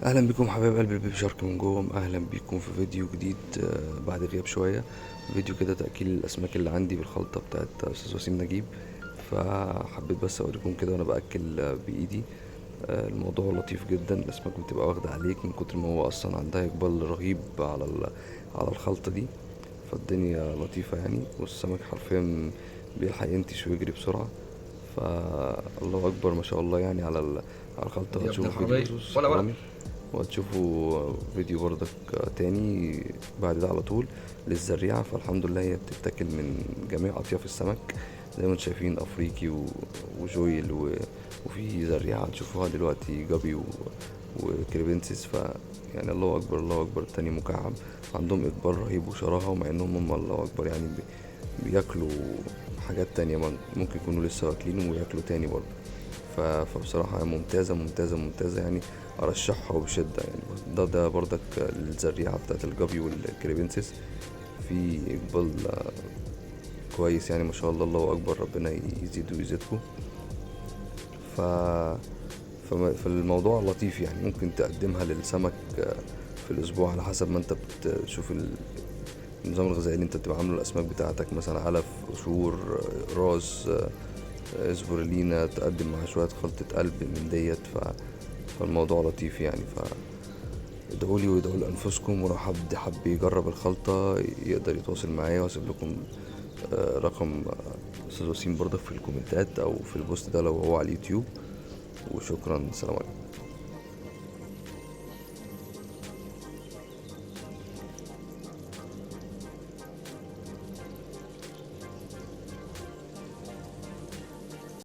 اهلا بكم حبايب قلب البيبي شارك من جوه، اهلا بكم في فيديو جديد بعد غياب شويه. فيديو كده تاكيل الاسماك اللي عندي بالخلطه بتاعت استاذ وسيم نجيب. فحبيت بس اوريكم كده وانا باكل بايدي. الموضوع لطيف جدا، الاسماك بتبقى واخده عليك من كتر ما هو اصلا عندها اقبال رهيب على الخلطه دي. فالدنيا لطيفه يعني، والسمك حرفيا بيلحق ينتش ويجري بسرعه. فالله اكبر ما شاء الله يعني على الخلطه. يا ابن هتشوفوا فيديو الحرامية بصوص ولا حرامي، وهتشوفوا فيديو برضك تاني بعد ده على طول للزريعة. فالحمد لله هي بتتاكل من جميع أطياف السمك زي ما انتم شايفين، أفريقي وجويل وفي زريعة هتشوفوها دلوقتي جابي وكريبنسيس. يعني الله أكبر الله أكبر، التاني مكعب. عندهم إقبال رهيب وشراهة، ومع إنهم هم الله أكبر يعني بياكلوا حاجات تانية ممكن يكونوا لسه واكلين وياكلوا تاني برضه. فبصراحة ممتازة ممتازة ممتازة يعني، أرشحها وبشدة يعني. ده برضك الزريعة بتاعت الجابي والكريبنسيس في إقبال كويس يعني، ما شاء الله الله أكبر، ربنا يزيد ويزيدكم. ف فالموضوع لطيف يعني، ممكن تقدمها للسمك في الأسبوع على حسب ما أنت بتشوف النظام الغذائي اللي أنت بتبقى عامله الأسماك بتاعتك، مثلا علف، قشور، راس، اسبرولينا، تقدم معاه شوية خلطة قلب من ديت. فالموضوع لطيف يعني. ادعولي وادعوا لأنفسكم، ولو حد يجرب الخلطة يقدر يتواصل معايا، واسيب لكم رقم أستاذ وسيم برضه في الكومنتات أو في البوست ده لو هو على اليوتيوب. وشكرا، سلام عليكم.